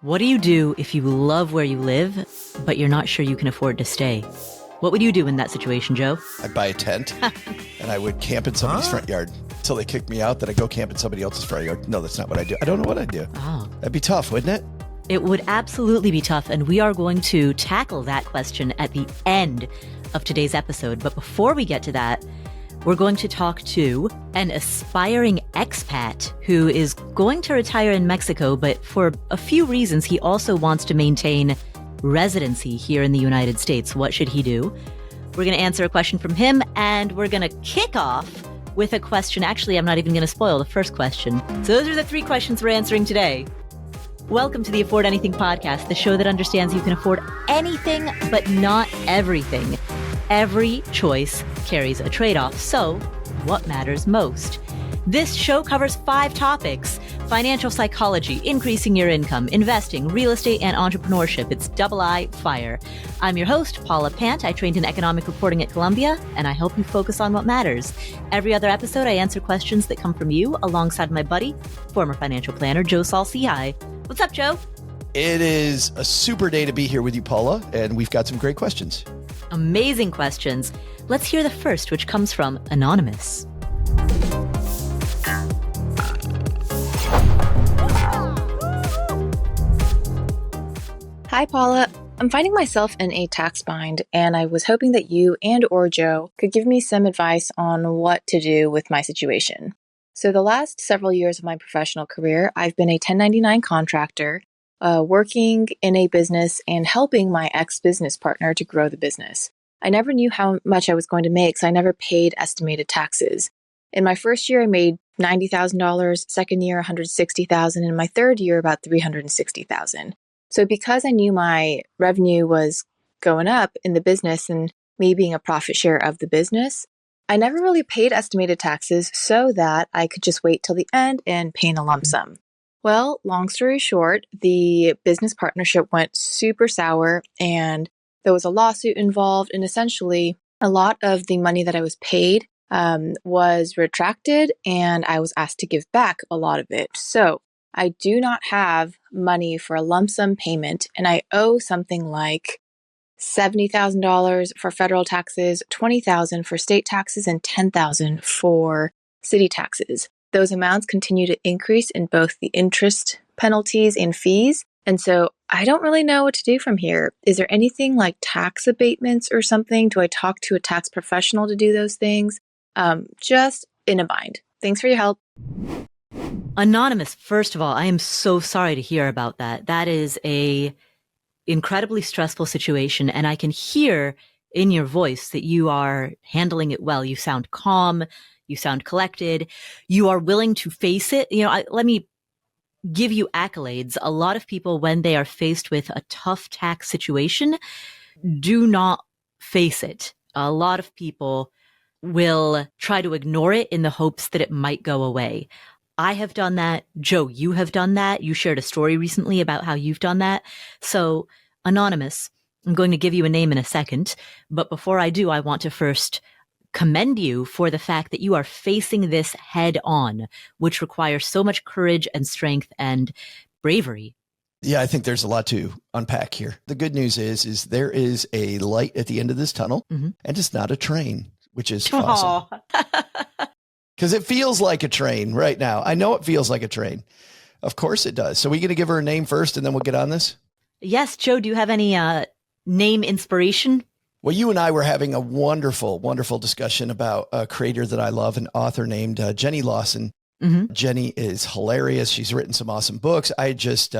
What do you do if you love where you live, but you're not sure you can afford to stay? What would you do in that situation, Joe? I'd buy a tent and I would camp in somebody's front yard until they kick me out. Then I go camp in somebody else's front yard. No, that's not what I do. I don't know what I'd do. Oh. That'd be tough, wouldn't it? It would absolutely be tough, and we are going to tackle that question at the end of today's episode. But before we get to that, we're going to talk to an aspiring expat who is going to retire in Mexico, but for a few reasons, he also wants to maintain residency here in the United States. What should he do? We're going to answer a question from him, and we're going to kick off with a question. Actually, I'm not even going to spoil the first question. So those are the three questions we're answering today. Welcome to the Afford Anything podcast, the show that understands you can afford anything, but not everything. Every choice carries a trade-off. So what matters most? This show covers 5 topics: financial psychology, increasing your income, investing, real estate, and entrepreneurship. It's Double I Fire. I'm your host, Paula Pant. I trained in economic reporting at Columbia, and I help you focus on what matters. Every other episode, I answer questions that come from you alongside my buddy, former financial planner, Joe Saul-Sehy. What's up, Joe? It is a super day to be here with you, Paula, and we've got some great questions. Amazing questions. Let's hear the first, which comes from Anonymous. Hi, Paula. I'm finding myself in a tax bind, and I was hoping that you and or Joe could give me some advice on what to do with my situation. So the last several years of my professional career, I've been a 1099 contractor, working in a business and helping my ex-business partner to grow the business. I never knew how much I was going to make, so I never paid estimated taxes. In my first year, I made $90,000, second year, $160,000, and my third year, about $360,000. So because I knew my revenue was going up in the business and me being a profit share of the business, I never really paid estimated taxes so that I could just wait till the end and pay in a lump sum. Well, long story short, the business partnership went super sour and there was a lawsuit involved, and essentially a lot of the money that I was paid was retracted, and I was asked to give back a lot of it. So I do not have money for a lump sum payment, and I owe something like $70,000 for federal taxes, $20,000 for state taxes, and $10,000 for city taxes. Those amounts continue to increase in both the interest penalties and fees. And so I don't really know what to do from here. Is there anything like tax abatements or something? Do I talk to a tax professional to do those things? Just in a bind. Thanks for your help. Anonymous, first of all, I am so sorry to hear about that. That is a incredibly stressful situation, and I can hear in your voice that you are handling it well. You sound calm, you sound collected, you are willing to face it. Let me give you accolades. A lot of people, when they are faced with a tough tax situation, do not face it. A lot of people will try to ignore it in the hopes that it might go away. I have done that. Joe, you have done that. You shared a story recently about how you've done that. So, Anonymous, I'm going to give you a name in a second. But before I do, I want to first commend you for the fact that you are facing this head on, which requires so much courage and strength and bravery. Yeah, I think there's a lot to unpack here. The good news is there is a light at the end of this tunnel, and it's not a train, which is awesome. Because it feels like a train right now. I know it feels like a train. Of course it does. So we're going to give her a name first and then we'll get on this? Yes. Joe, do you have any name inspiration? Well, you and I were having a wonderful, wonderful discussion about a creator that I love, an author named Jenny Lawson. Jenny is hilarious. She's written some awesome books. I just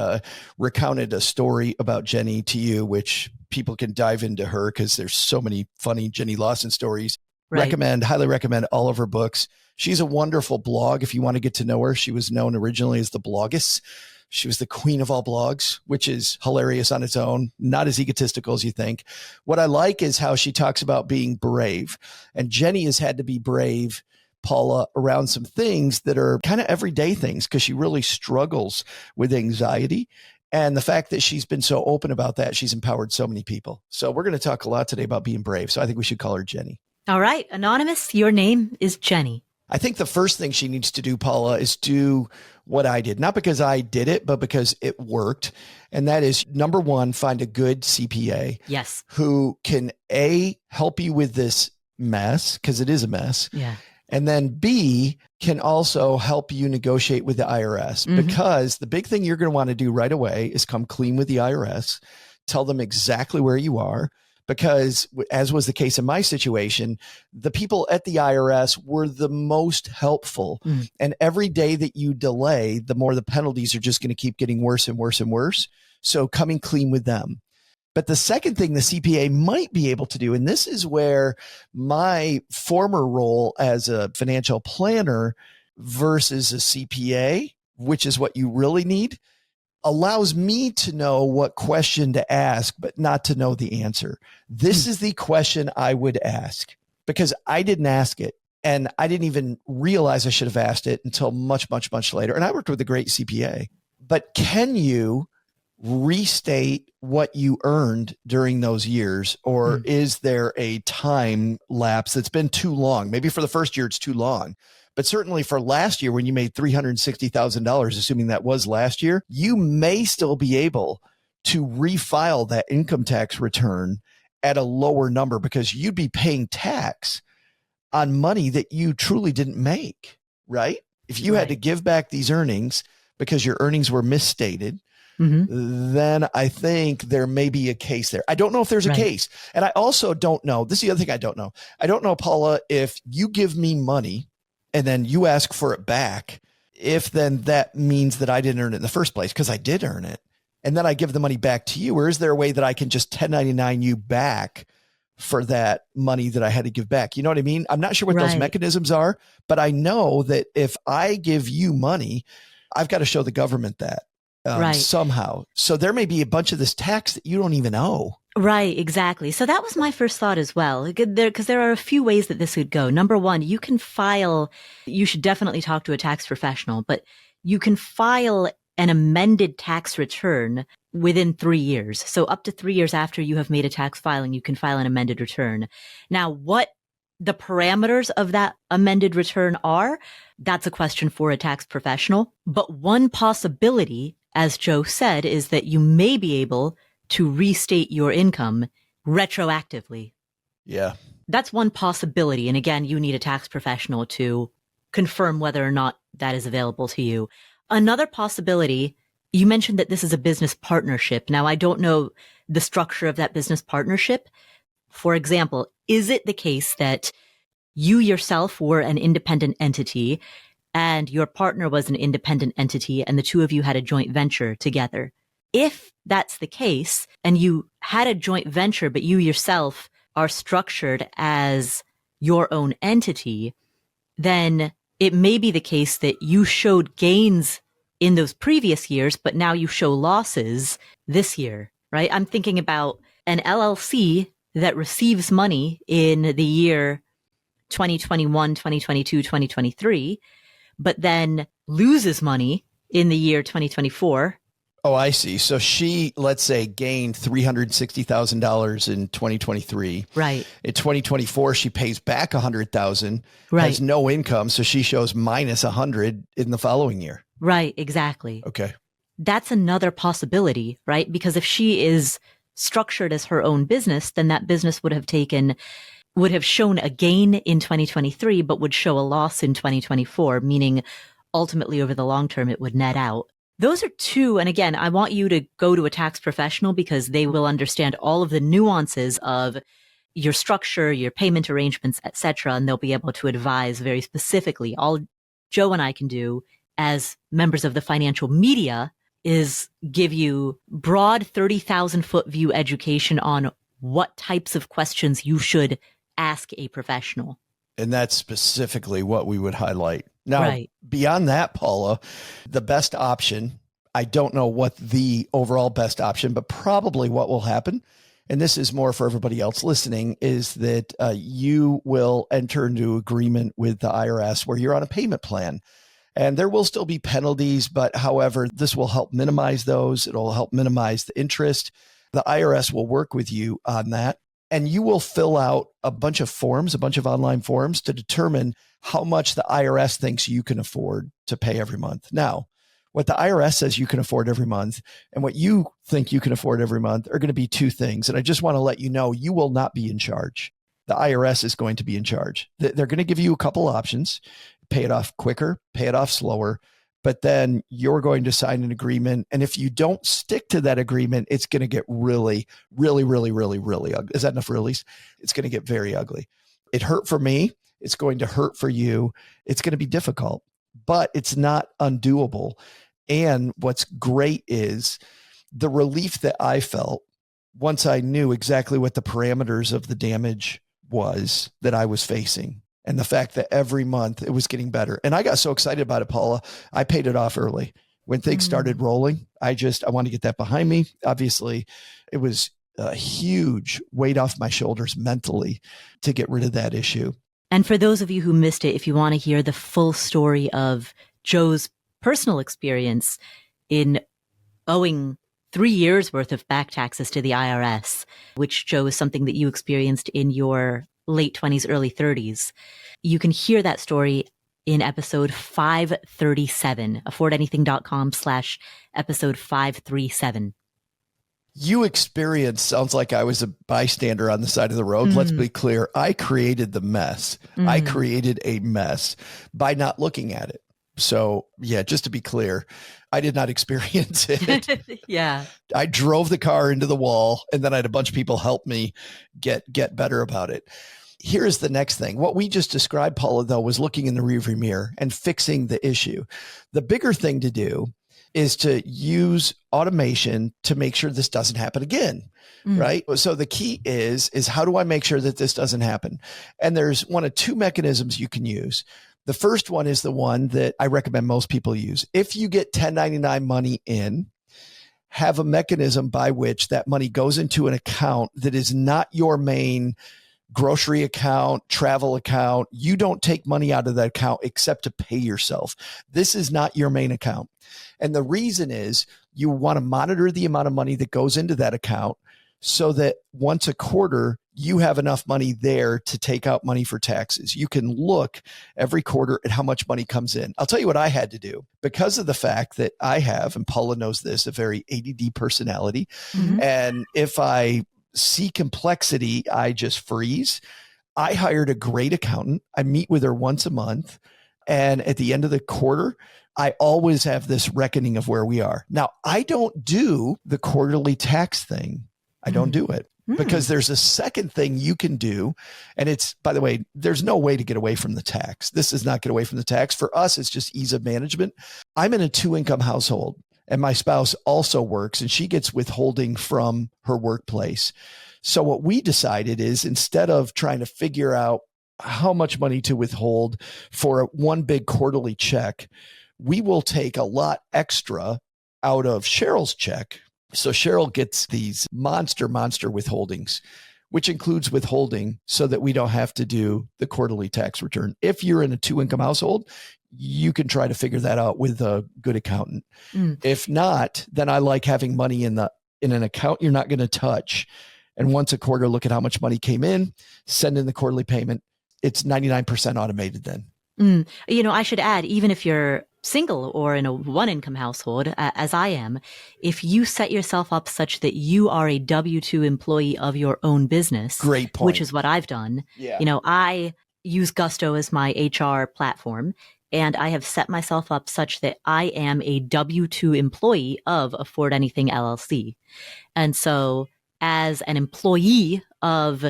recounted a story about Jenny to you, which people can dive into her because there's so many funny Jenny Lawson stories. Right. Highly recommend all of her books. She's a wonderful blog. If you want to get to know her, she was known originally as the Bloggess. She was the queen of all blogs, which is hilarious on its own, not as egotistical as you think. What I like is how she talks about being brave. And Jenny has had to be brave, Paula, around some things that are kind of everyday things because she really struggles with anxiety. And the fact that she's been so open about that, she's empowered so many people. So we're going to talk a lot today about being brave. So I think we should call her Jenny. All right. Anonymous, your name is Jenny. I think the first thing she needs to do, Paula, is do what I did, not because I did it, but because it worked. And that is, number one, find a good CPA. Yes. Who can help you with this mess, because it is a mess. Yeah. And then B, can also help you negotiate with the IRS, because the big thing you're going to want to do right away is come clean with the IRS, tell them exactly where you are. Because as was the case in my situation, the people at the IRS were the most helpful. And every day that you delay, the more the penalties are just going to keep getting worse and worse and worse. So coming clean with them. But the second thing the CPA might be able to do, and this is where my former role as a financial planner versus a CPA, which is what you really need, allows me to know what question to ask, but not to know the answer. This is the question I would ask, because I didn't ask it. And I didn't even realize I should have asked it until much, much, much later. And I worked with a great CPA. But can you restate what you earned during those years? Or is there a time lapse that's been too long? Maybe for the first year, it's too long. But certainly for last year, when you made $360,000, assuming that was last year, you may still be able to refile that income tax return at a lower number, because you'd be paying tax on money that you truly didn't make, right? If you had to give back these earnings because your earnings were misstated, then I think there may be a case there. I don't know if there's a case. And I also don't know, this is the other thing I don't know. I don't know, Paula, if you give me money and then you ask for it back, if then that means that I didn't earn it in the first place, because I did earn it. And then I give the money back to you. Or is there a way that I can just 1099 you back for that money that I had to give back? You know what I mean? I'm not sure what those mechanisms are, but I know that if I give you money, I've got to show the government that somehow. So there may be a bunch of this tax that you don't even owe. Right, exactly. So that was my first thought as well, because there are a few ways that this could go. Number one, you should definitely talk to a tax professional, but you can file an amended tax return within 3 years. So up to 3 years after you have made a tax filing, you can file an amended return. Now, what the parameters of that amended return are, that's a question for a tax professional. But one possibility, as Joe said, is that you may be able to restate your income retroactively. Yeah. That's one possibility. And again, you need a tax professional to confirm whether or not that is available to you. Another possibility, you mentioned that this is a business partnership. Now, I don't know the structure of that business partnership. For example, is it the case that you yourself were an independent entity and your partner was an independent entity and the two of you had a joint venture together? If that's the case and you had a joint venture, but you yourself are structured as your own entity, then it may be the case that you showed gains in those previous years, but now you show losses this year, right? I'm thinking about an LLC that receives money in the year 2021, 2022, 2023, but then loses money in the year 2024. Oh, I see. So she, let's say, gained $360,000 in 2023. Right. In 2024, she pays back $100,000, right, has no income. So she shows minus 100 in the following year. Right. Exactly. Okay. That's another possibility, right? Because if she is structured as her own business, then that business would have shown a gain in 2023, but would show a loss in 2024, meaning ultimately over the long term, it would net out. Those are two. And again, I want you to go to a tax professional because they will understand all of the nuances of your structure, your payment arrangements, etc. And they'll be able to advise very specifically. All Joe and I can do as members of the financial media is give you broad 30,000 foot view education on what types of questions you should ask a professional. And that's specifically what we would highlight. Now, beyond that, Paula, the best option, I don't know what the overall best option, but probably what will happen, and this is more for everybody else listening, is that you will enter into agreement with the IRS where you're on a payment plan. And there will still be penalties, but however, this will help minimize those. It'll help minimize the interest. The IRS will work with you on that. And you will fill out a bunch of forms, a bunch of online forms to determine how much the IRS thinks you can afford to pay every month. Now, What the IRS says you can afford every month and what you think you can afford every month are going to be two things. And I just want to let you know, you will not be in charge. The IRS is going to be in charge. They're going to give you a couple options, pay it off quicker, pay it off slower, but then you're going to sign an agreement. And if you don't stick to that agreement, it's going to get really, really, really, really, really ugly. Is that enough release? It's going to get very ugly. It hurt for me. It's going to hurt for you. It's going to be difficult, but it's not undoable. And what's great is the relief that I felt once I knew exactly what the parameters of the damage was that I was facing. And the fact that every month it was getting better. And I got so excited about it, Paula, I paid it off early. When things started rolling, I want to get that behind me. Obviously, it was a huge weight off my shoulders mentally to get rid of that issue. And for those of you who missed it, if you want to hear the full story of Joe's personal experience in owing 3 years worth of back taxes to the IRS, which, Joe, is something that you experienced in your late 20s, early 30s. You can hear that story in episode 537, affordanything.com/episode 537. You experienced, sounds like I was a bystander on the side of the road. Let's be clear. I created the mess. I created a mess by not looking at it. So yeah, just to be clear, I did not experience it. Yeah. I drove the car into the wall and then I had a bunch of people help me get better about it. Here's the next thing. What we just described, Paula, though, was looking in the rearview mirror and fixing the issue. The bigger thing to do is to use automation to make sure this doesn't happen again, right? So the key is how do I make sure that this doesn't happen? And there's one of two mechanisms you can use. The first one is the one that I recommend most people use. If you get 1099 money in, have a mechanism by which that money goes into an account that is not your main grocery account, travel account. You don't take money out of that account except to pay yourself. This is not your main account. And the reason is you want to monitor the amount of money that goes into that account so that once a quarter, you have enough money there to take out money for taxes. You can look every quarter at how much money comes in. I'll tell you what I had to do because of the fact that I have, and Paula knows this, a very ADD personality. And if I see complexity, I just freeze. I hired a great accountant. I meet with her once a month. And at the end of the quarter, I always have this reckoning of where we are. Now, I don't do the quarterly tax thing. I don't do it because there's a second thing you can do. And it's, by the way, there's no way to get away from the tax. This is not get away from the tax. For us, it's just ease of management. I'm in a 2-income household and my spouse also works and she gets withholding from her workplace. So what we decided is instead of trying to figure out how much money to withhold for one big quarterly check, we will take a lot extra out of Cheryl's check. So Cheryl gets these monster withholdings, which includes withholding so that we don't have to do the quarterly tax return. If you're in a 2-income household, you can try to figure that out with a good accountant. If not, then I like having money in an account you're not going to touch. And once a quarter, look at how much money came in, send in the quarterly payment. It's 99% automated then. You know, I should add, even if you're single or in a 1-income household, as I am, if you set yourself up such that you are a W-2 employee of your own business, great point, which is what I've done. Yeah. You know, I use Gusto as my HR platform, and I have set myself up such that I am a W-2 employee of Afford Anything LLC. And so as an employee of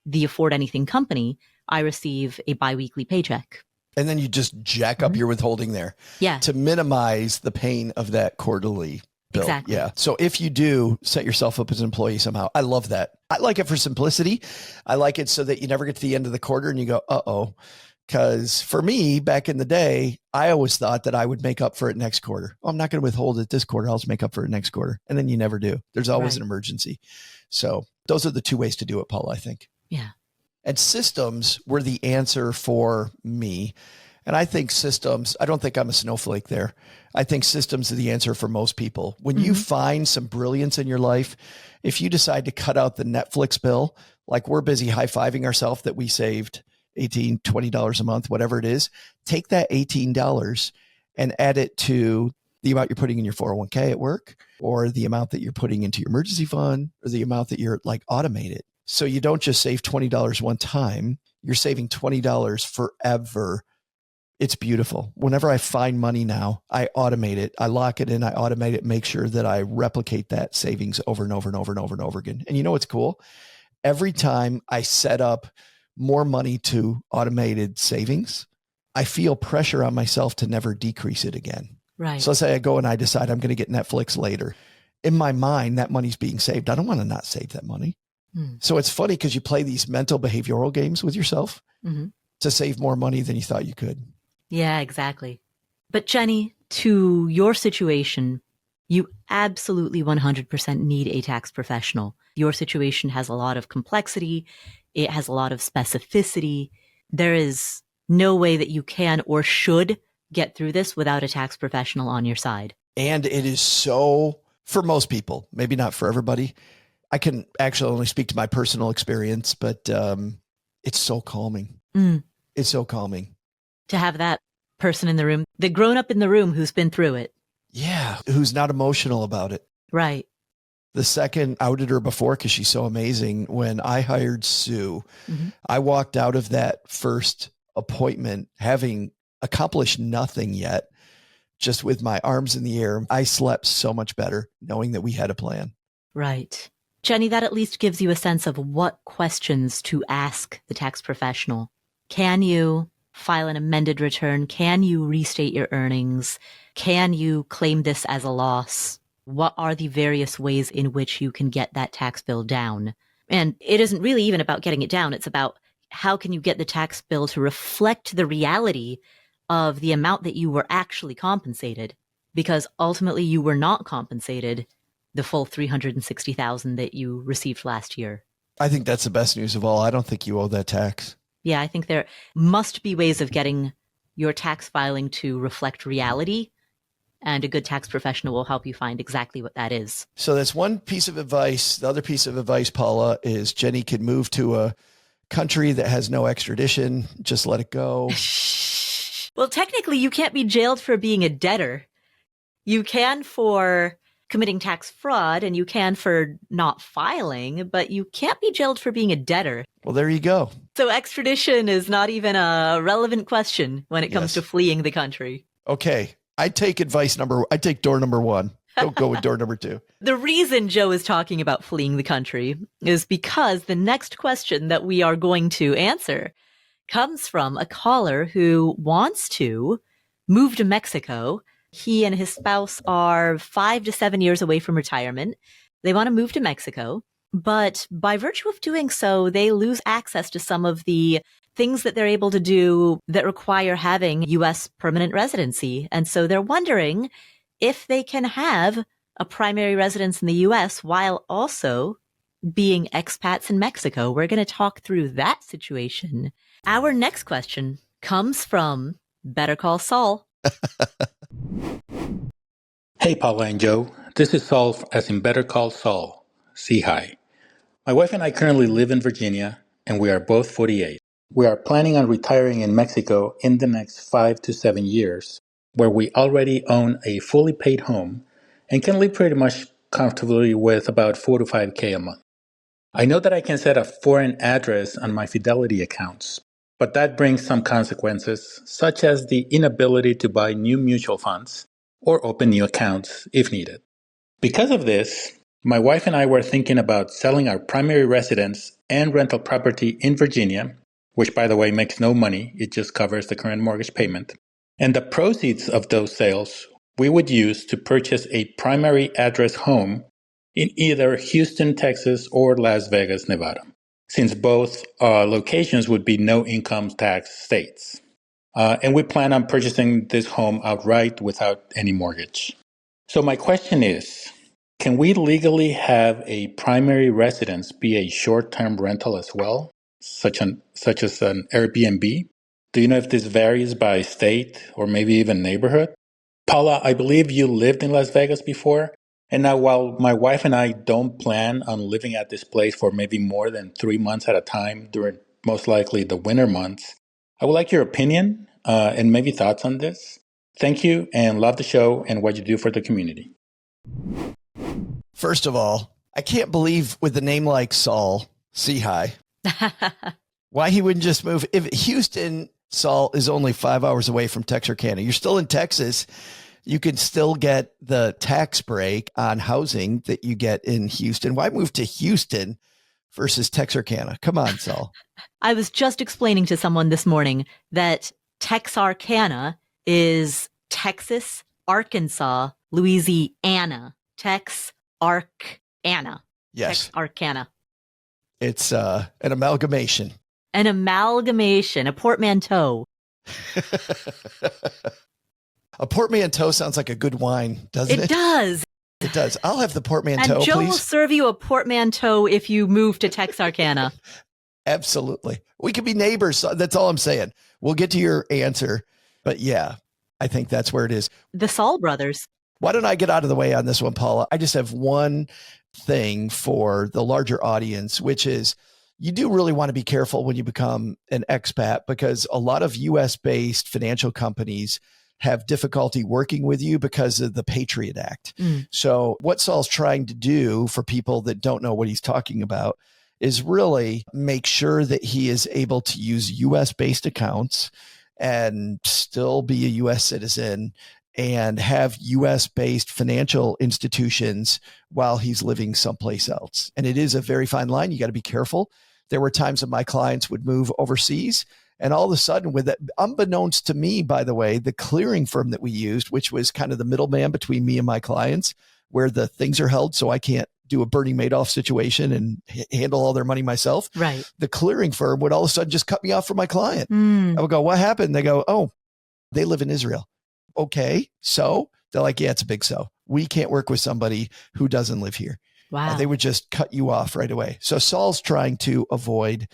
the Afford Anything company, I receive a biweekly paycheck. And then you just jack up your withholding there to minimize the pain of that quarterly bill. Exactly. Yeah. So if you do set yourself up as an employee somehow, I love that. I like it for simplicity. I like it so that you never get to the end of the quarter and you go, uh-oh. Because for me, back in the day, I always thought that I would make up for it next quarter. Oh, I'm not going to withhold it this quarter. I'll just make up for it next quarter. And then you never do. There's always an emergency. So those are the two ways to do it, Paul, I think. Yeah. And systems were the answer for me. And I think systems, I don't think I'm a snowflake there. I think systems are the answer for most people. When you find some brilliance in your life, if you decide to cut out the Netflix bill, like we're busy high-fiving ourselves that we saved $18, $20 a month, whatever it is, take that $18 and add it to the amount you're putting in your 401k at work, or the amount that you're putting into your emergency fund, or the amount that you're like automate it. So you don't just save $20 one time, you're saving $20 forever. It's beautiful. Whenever I find money now, I automate it. I lock it in, I automate it, make sure that I replicate that savings over and over and over and over and over again. And you know what's cool? Every time I set up more money to automated savings, I feel pressure on myself to never decrease it again. Right. So let's say I go and I decide I'm going to get Netflix later. In my mind, that money's being saved. I don't want to not save that money. So it's funny because you play these mental behavioral games with yourself to save more money than you thought you could. Yeah, exactly. But Jenny, to your situation, you absolutely 100% need a tax professional. Your situation has a lot of complexity. It has a lot of specificity. There is no way that you can or should get through this without a tax professional on your side. And it is so, for most people, maybe not for everybody. I can actually only speak to my personal experience, but it's so calming. It's so calming. To have that person in the room, the grown up in the room who's been through it. Yeah. Who's not emotional about it. Right. The second outed her before, because she's so amazing. When I hired Sue, I walked out of that first appointment having accomplished nothing yet, just with my arms in the air. I slept so much better knowing that we had a plan. Right. Jenny, that at least gives you a sense of what questions to ask the tax professional. Can you file an amended return? Can you restate your earnings? Can you claim this as a loss? What are the various ways in which you can get that tax bill down? And it isn't really even about getting it down. It's about how can you get the tax bill to reflect the reality of the amount that you were actually compensated, because ultimately you were not compensated the full $360,000 that you received last year. I think that's the best news of all. I don't think you owe that tax. Yeah, I think there must be ways of getting your tax filing to reflect reality, and a good tax professional will help you find exactly what that is. So that's one piece of advice. The other piece of advice, Paula, is Jenny could move to a country that has no extradition. Just let it go. Well, technically, you can't be jailed for being a debtor. You can for committing tax fraud, and you can for not filing, but you can't be jailed for being a debtor. Well, there you go. So extradition is not even a relevant question when it comes to fleeing the country. Okay. I take door number one. Don't go with door number two. The reason Joe is talking about fleeing the country is because the next question that we are going to answer comes from a caller who wants to move to Mexico. He and his spouse are 5 to 7 years away from retirement. They want to move to Mexico, but by virtue of doing so, they lose access to some of the things that they're able to do that require having U.S. permanent residency. And so they're wondering if they can have a primary residence in the U.S. while also being expats in Mexico. We're going to talk through that situation. Our next question comes from Better Call Saul. Hey, Paula and Joe. This is Saul, as in Better Call Saul. See hi. My wife and I currently live in Virginia, and we are both 48. We are planning on retiring in Mexico in the next 5 to 7 years, where we already own a fully paid home and can live pretty much comfortably with about 4 to 5K a month. I know that I can set a foreign address on my Fidelity accounts, but that brings some consequences, such as the inability to buy new mutual funds or open new accounts if needed. Because of this, my wife and I were thinking about selling our primary residence and rental property in Virginia, which by the way makes no money, it just covers the current mortgage payment. And the proceeds of those sales we would use to purchase a primary address home in either Houston, Texas or Las Vegas, Nevada, since both locations would be no income tax states. And we plan on purchasing this home outright without any mortgage. So my question is, can we legally have a primary residence be a short-term rental as well, such as an Airbnb? Do you know if this varies by state or maybe even neighborhood? Paula, I believe you lived in Las Vegas before. And now while my wife and I don't plan on living at this place for maybe more than 3 months at a time during most likely the winter months, I would like your opinion and maybe thoughts on this. Thank you and love the show and what you do for the community. First of all, I can't believe with a name like Saul-Sehy, why he wouldn't just move. If Houston, Saul, is only 5 hours away from Texarkana, you're still in Texas. You can still get the tax break on housing that you get in Houston. Why move to Houston versus Texarkana? Come on, Saul. I was just explaining to someone this morning that Texarkana is Texas, Arkansas, Louisiana. Texarkana. Yes. Texarkana. It's an amalgamation. An amalgamation, a portmanteau. A portmanteau sounds like a good wine, doesn't it? It does. It does. I'll have the portmanteau, and Joe please. will serve you a portmanteau if you move to Texarkana. Absolutely. We could be neighbors. That's all I'm saying. We'll get to your answer. But yeah, I think that's where it is. The Saul brothers. Why don't I get out of the way on this one, Paula? I just have one thing for the larger audience, which is you do really want to be careful when you become an expat, because a lot of US-based financial companies have difficulty working with you because of the Patriot Act. So what Saul's trying to do, for people that don't know what he's talking about, is really make sure that he is able to use US-based accounts and still be a US citizen and have US-based financial institutions while he's living someplace else. And it is a very fine line. You got to be careful. There were times that my clients would move overseas, and all of a sudden, with it, unbeknownst to me, by the way, the clearing firm that we used, which was kind of the middleman between me and my clients, where the things are held so I can't do a Bernie Madoff situation and handle all their money myself. Right. The clearing firm would all of a sudden just cut me off from my client. I would go, what happened? They go, oh, they live in Israel. Okay, so? They're like, yeah, it's a big so. We can't work with somebody who doesn't live here. Wow. They would just cut you off right away. So Saul's trying to avoid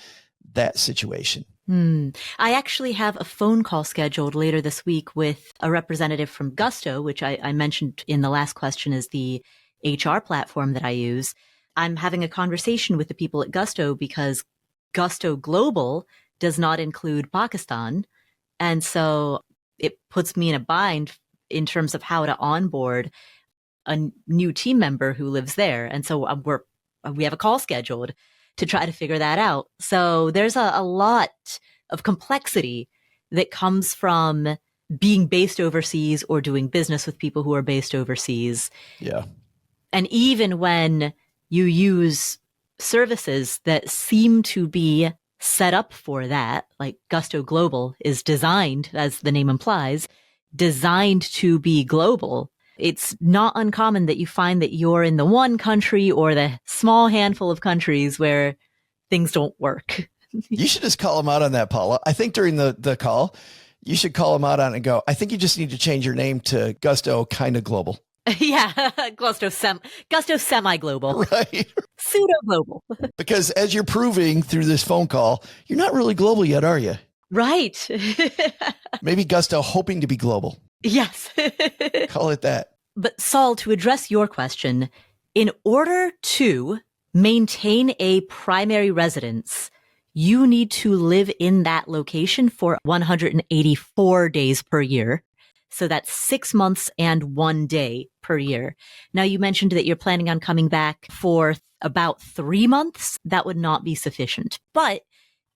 that situation. I actually have a phone call scheduled later this week with a representative from Gusto, which I mentioned in the last question is the HR platform that I use. I'm having a conversation with the people at Gusto because Gusto Global does not include Pakistan. And so it puts me in a bind in terms of how to onboard a new team member who lives there. And so we have a call scheduled to try to figure that out. So there's a lot of complexity that comes from being based overseas or doing business with people who are based overseas. Yeah. And even when you use services that seem to be set up for that, like Gusto Global is designed, as the name implies, designed to be global, it's not uncommon that you find that you're in the one country or the small handful of countries where things don't work. You should just call him out on that, Paula. I think during the call, you should call him out on it and go, I think you just need to change your name to Gusto Kinda Global. Yeah, Gusto semi-global. Right. Pseudo-global. Because as you're proving through this phone call, you're not really global yet, are you? Right. Maybe Gusto hoping to be global. Yes. Call it that. But Saul, to address your question, in order to maintain a primary residence, you need to live in that location for 184 days per year. So that's 6 months and 1 day per year. Now, you mentioned that you're planning on coming back for about 3 months. That would not be sufficient. But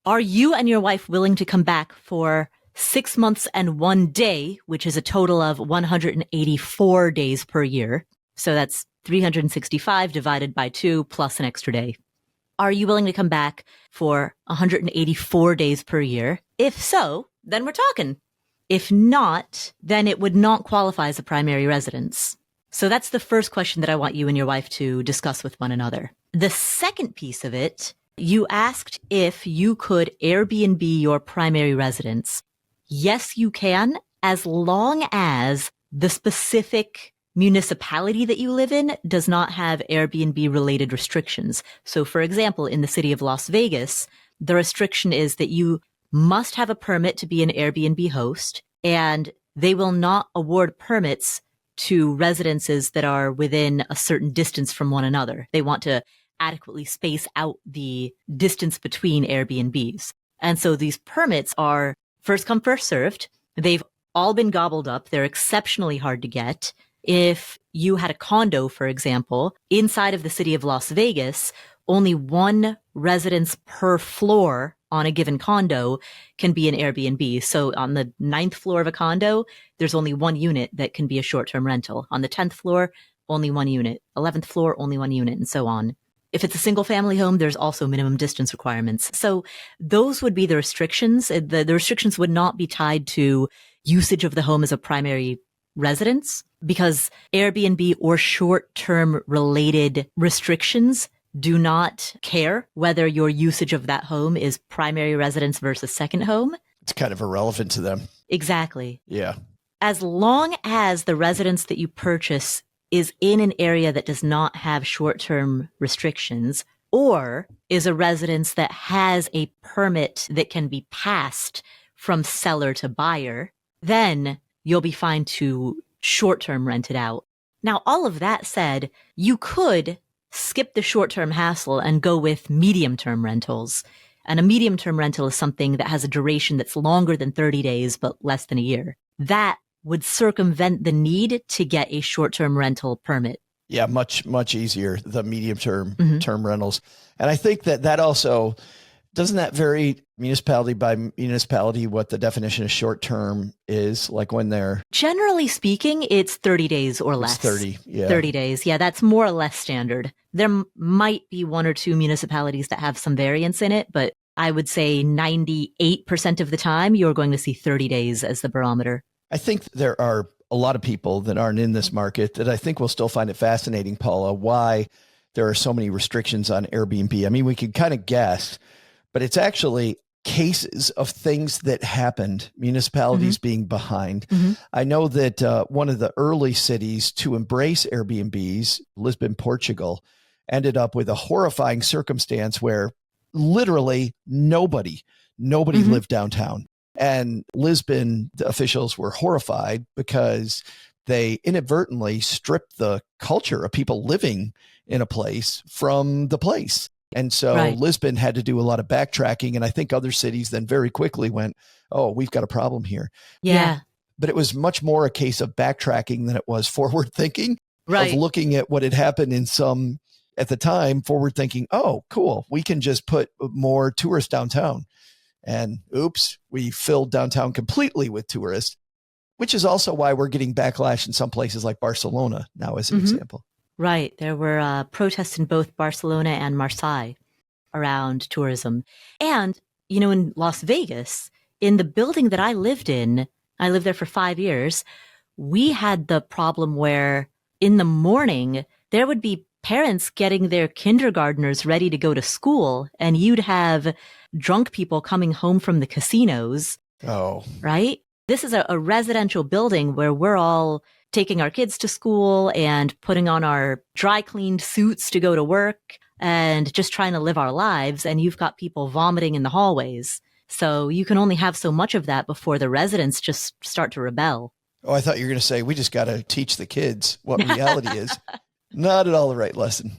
are you and your wife willing to come back for 6 months and 1 day, which is a total of 184 days per year? So that's 365 divided by 2 plus an extra day. Are you willing to come back for 184 days per year? If so, then we're talking. If not, then it would not qualify as a primary residence. So that's the first question that I want you and your wife to discuss with one another. The second piece of it, you asked if you could Airbnb your primary residence. Yes, you can, as long as the specific municipality that you live in does not have Airbnb related restrictions. So for example, in the city of Las Vegas, the restriction is that you must have a permit to be an Airbnb host, and they will not award permits to residences that are within a certain distance from one another. They want to adequately space out the distance between Airbnbs. And so these permits are first come, first served. They've all been gobbled up. They're exceptionally hard to get. If you had a condo, for example, inside of the city of Las Vegas, only one residence per floor on a given condo can be an Airbnb. So on the 9th floor of a condo, there's only one unit that can be a short-term rental. On the 10th floor, only one unit. 11th floor, only one unit, and so on. If it's a single family home, there's also minimum distance requirements. So those would be the restrictions. The restrictions would not be tied to usage of the home as a primary residence, because Airbnb or short-term related restrictions do not care whether your usage of that home is primary residence versus second home. It's kind of irrelevant to them. Exactly. Yeah. As long as the residence that you purchase is in an area that does not have short-term restrictions, or is a residence that has a permit that can be passed from seller to buyer, then you'll be fine to short-term rent it out. Now, all of that said, you could skip the short-term hassle and go with medium-term rentals. And a medium-term rental is something that has a duration that's longer than 30 days, but less than a year. That would circumvent the need to get a short-term rental permit. Yeah, much easier, the medium-term term rentals. And I think that also, doesn't that vary municipality by municipality what the definition of short-term is, like when they're... Generally speaking, it's 30 days or less. 30, yeah. 30 days. Yeah, that's more or less standard. There might be one or two municipalities that have some variance in it, but I would say 98% of the time, you're going to see 30 days as the barometer. I think there are a lot of people that aren't in this market that I think will still find it fascinating, Paula, why there are so many restrictions on Airbnb. I mean, we could kind of guess, but it's actually cases of things that happened, municipalities being behind. I know that one of the early cities to embrace Airbnbs, Lisbon, Portugal, ended up with a horrifying circumstance where literally nobody lived downtown. And Lisbon officials were horrified because they inadvertently stripped the culture of people living in a place from the place. And so Lisbon had to do a lot of backtracking. And I think other cities then very quickly went, oh, we've got a problem here. Yeah. But it was much more a case of backtracking than it was forward thinking, Right. of looking at what had happened in some, at the time, forward thinking, oh, cool, we can just put more tourists downtown. And oops, we filled downtown completely with tourists, which is also why we're getting backlash in some places like Barcelona now, as an example. Right. There were protests in both Barcelona and Marseille around tourism. And, you know, in Las Vegas, in the building that I lived there for 5 years, we had the problem where in the morning, there would be parents getting their kindergartners ready to go to school, and you'd have drunk people coming home from the casinos. Oh, right. This is a residential building where we're all taking our kids to school and putting on our dry cleaned suits to go to work and just trying to live our lives. And you've got people vomiting in the hallways. So you can only have so much of that before the residents just start to rebel. Oh, I thought you were going to say, we just got to teach the kids what reality is. Not at all the right lesson.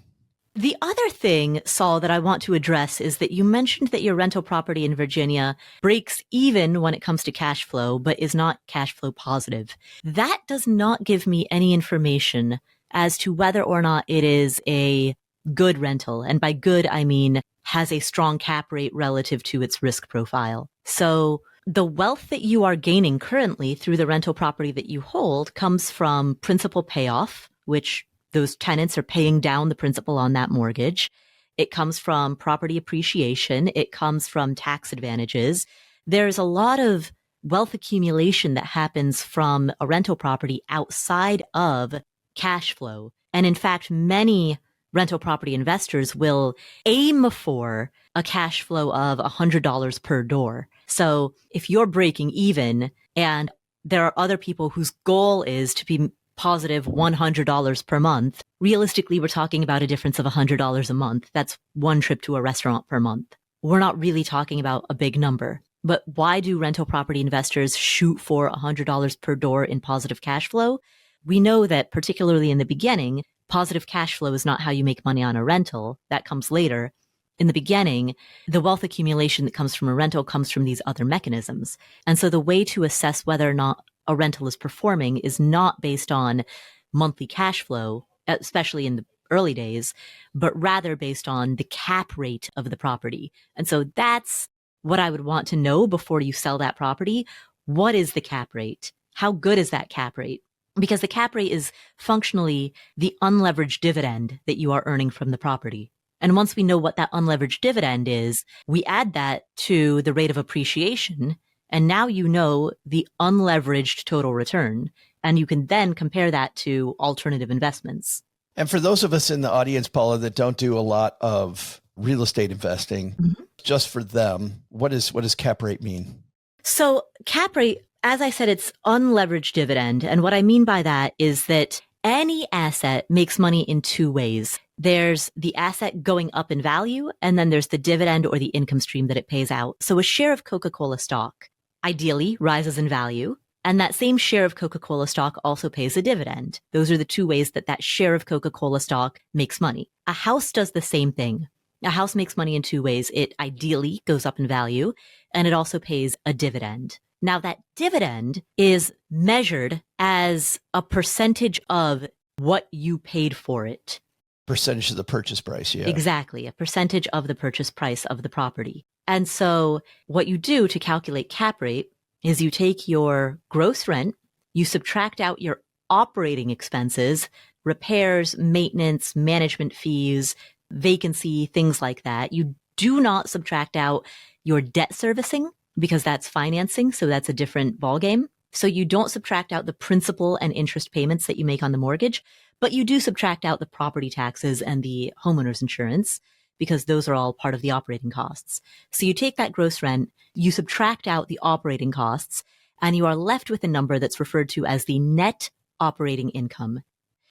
The other thing, Saul, that I want to address is that you mentioned that your rental property in Virginia breaks even when it comes to cash flow, but is not cash flow positive. That does not give me any information as to whether or not it is a good rental. And by good, I mean has a strong cap rate relative to its risk profile. So the wealth that you are gaining currently through the rental property that you hold comes from principal payoff, which those tenants are paying down the principal on that mortgage. It comes from property appreciation. It comes from tax advantages. There's a lot of wealth accumulation that happens from a rental property outside of cash flow. And in fact, many rental property investors will aim for a cash flow of $100 per door. So if you're breaking even and there are other people whose goal is to be positive $100 per month, realistically, we're talking about a difference of $100 a month. That's one trip to a restaurant per month. We're not really talking about a big number. But why do rental property investors shoot for $100 per door in positive cash flow? We know that particularly in the beginning, positive cash flow is not how you make money on a rental. That comes later. In the beginning, the wealth accumulation that comes from a rental comes from these other mechanisms. And so the way to assess whether or not a rental is performing is not based on monthly cash flow, especially in the early days, but rather based on the cap rate of the property. And so that's what I would want to know before you sell that property. What is the cap rate? How good is that cap rate? Because the cap rate is functionally the unleveraged dividend that you are earning from the property. And once we know what that unleveraged dividend is, we add that to the rate of appreciation. And now you know the unleveraged total return. And you can then compare that to alternative investments. And for those of us in the audience, Paula, that don't do a lot of real estate investing, just for them, what does cap rate mean? So cap rate, as I said, it's unleveraged dividend. And what I mean by that is that any asset makes money in two ways. There's the asset going up in value, and then there's the dividend or the income stream that it pays out. So a share of Coca-Cola stock ideally rises in value, and that same share of Coca-Cola stock also pays a dividend. Those are the two ways that that share of Coca-Cola stock makes money. A house does the same thing. A house makes money in two ways. It ideally goes up in value, and it also pays a dividend. Now, that dividend is measured as a percentage of what you paid for it. Percentage of the purchase price, yeah. Exactly, a percentage of the purchase price of the property. And so what you do to calculate cap rate is you take your gross rent, you subtract out your operating expenses, repairs, maintenance, management fees, vacancy, things like that. You do not subtract out your debt servicing because that's financing, so that's a different ballgame. So you don't subtract out the principal and interest payments that you make on the mortgage, but you do subtract out the property taxes and the homeowner's insurance because those are all part of the operating costs. So you take that gross rent, you subtract out the operating costs, and you are left with a number that's referred to as the net operating income.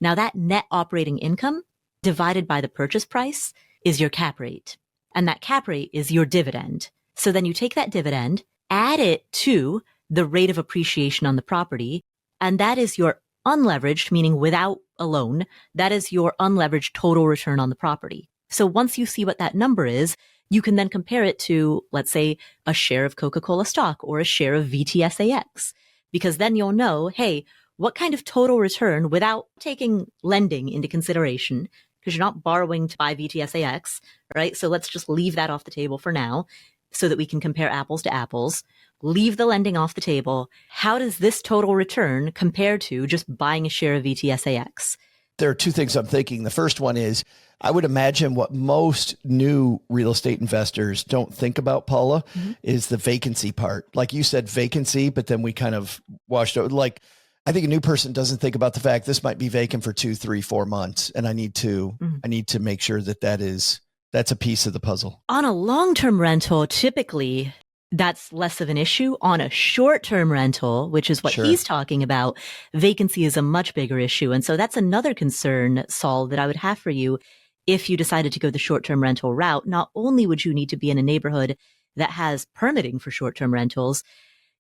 Now that net operating income divided by the purchase price is your cap rate. And that cap rate is your dividend. So then you take that dividend, add it to the rate of appreciation on the property, and that is your unleveraged, meaning without a loan, that is your unleveraged total return on the property. So once you see what that number is, you can then compare it to, let's say, a share of Coca-Cola stock or a share of VTSAX, because then you'll know, hey, what kind of total return without taking lending into consideration, because you're not borrowing to buy VTSAX, right? So let's just leave that off the table for now so that we can compare apples to apples. Leave the lending off the table. How does this total return compare to just buying a share of VTSAX? There are two things I'm thinking. The first one is, I would imagine what most new real estate investors don't think about, Paula, is the vacancy part. Like you said, vacancy, but then we kind of washed over. Like, I think a new person doesn't think about the fact this might be vacant for 2, 3, 4 months. And I need to make sure that that's a piece of the puzzle. On a long-term rental, typically that's less of an issue. On a short-term rental, which is what he's talking about, vacancy is a much bigger issue. And so that's another concern, Saul, that I would have for you if you decided to go the short-term rental route. Not only would you need to be in a neighborhood that has permitting for short-term rentals,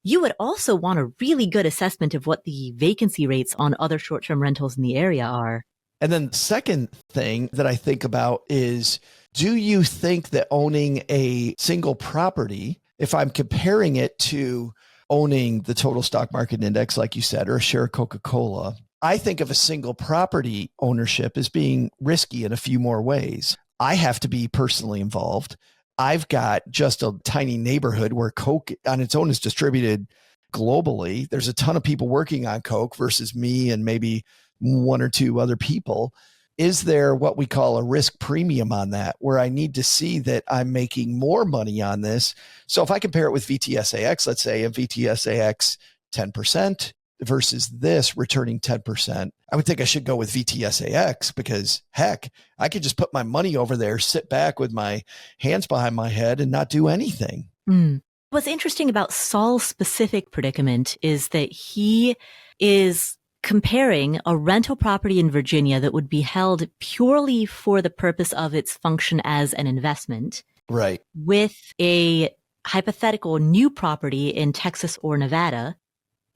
you would also want a really good assessment of what the vacancy rates on other short-term rentals in the area are. And then the second thing that I think about is, do you think that owning a single property, if I'm comparing it to owning the total stock market index, like you said, or a share of Coca-Cola, I think of a single property ownership as being risky in a few more ways. I have to be personally involved. I've got just a tiny neighborhood where Coke on its own is distributed globally. There's a ton of people working on Coke versus me and maybe 1 or 2 other people. Is there what we call a risk premium on that, where I need to see that I'm making more money on this? So if I compare it with VTSAX, let's say a VTSAX 10% versus this returning 10%, I would think I should go with VTSAX because, heck, I could just put my money over there, sit back with my hands behind my head and not do anything. What's interesting about Saul's specific predicament is that he is comparing a rental property in Virginia that would be held purely for the purpose of its function as an investment, right, with a hypothetical new property in Texas or Nevada,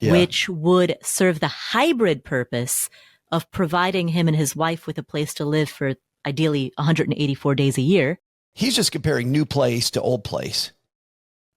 which would serve the hybrid purpose of providing him and his wife with a place to live for ideally 184 days a year. He's just comparing new place to old place.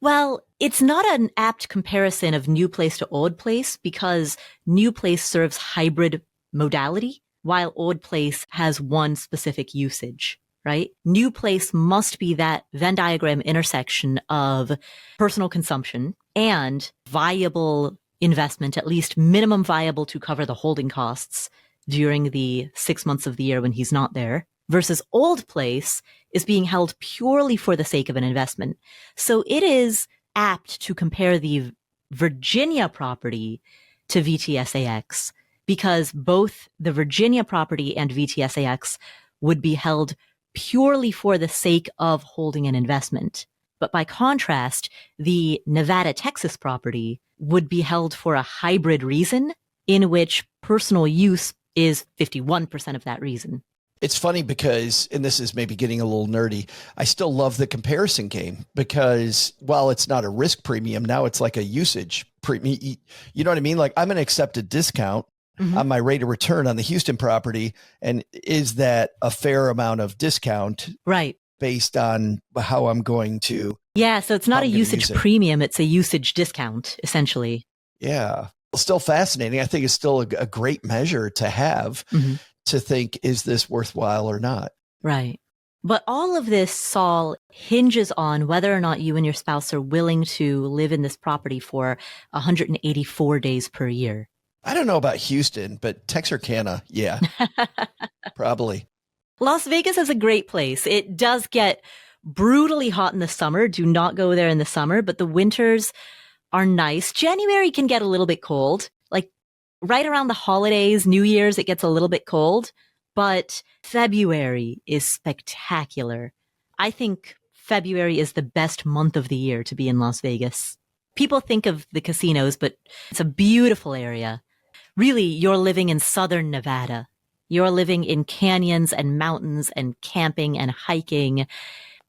Well, it's not an apt comparison of new place to old place because new place serves hybrid modality, while old place has one specific usage, right? New place must be that Venn diagram intersection of personal consumption and viable investment, at least minimum viable to cover the holding costs during the 6 months of the year when he's not there, versus old place is being held purely for the sake of an investment. So it is apt to compare the Virginia property to VTSAX because both the Virginia property and VTSAX would be held purely for the sake of holding an investment. But by contrast, the Nevada, Texas property would be held for a hybrid reason in which personal use is 51% of that reason. It's funny because, and this is maybe getting a little nerdy, I still love the comparison game because while it's not a risk premium, now it's like a usage premium. You know what I mean? Like I'm going to accept a discount on my rate of return on the Houston property. And is that a fair amount of discount? Right. Based on how I'm going to. Yeah. So it's not a usage premium. It's a usage discount, essentially. Yeah. Still fascinating. I think it's still a great measure to have. To think, is this worthwhile or not? Right. But all of this, Saul, hinges on whether or not you and your spouse are willing to live in this property for 184 days per year. I don't know about Houston, but Texarkana, yeah, probably. Las Vegas is a great place. It does get brutally hot in the summer. Do not go there in the summer, but the winters are nice. January can get a little bit cold. Like right around the holidays, New Year's, it gets a little bit cold, but February is spectacular. I think February is the best month of the year to be in Las Vegas. People think of the casinos, but it's a beautiful area. Really, you're living in southern Nevada. You're living in canyons and mountains and camping and hiking,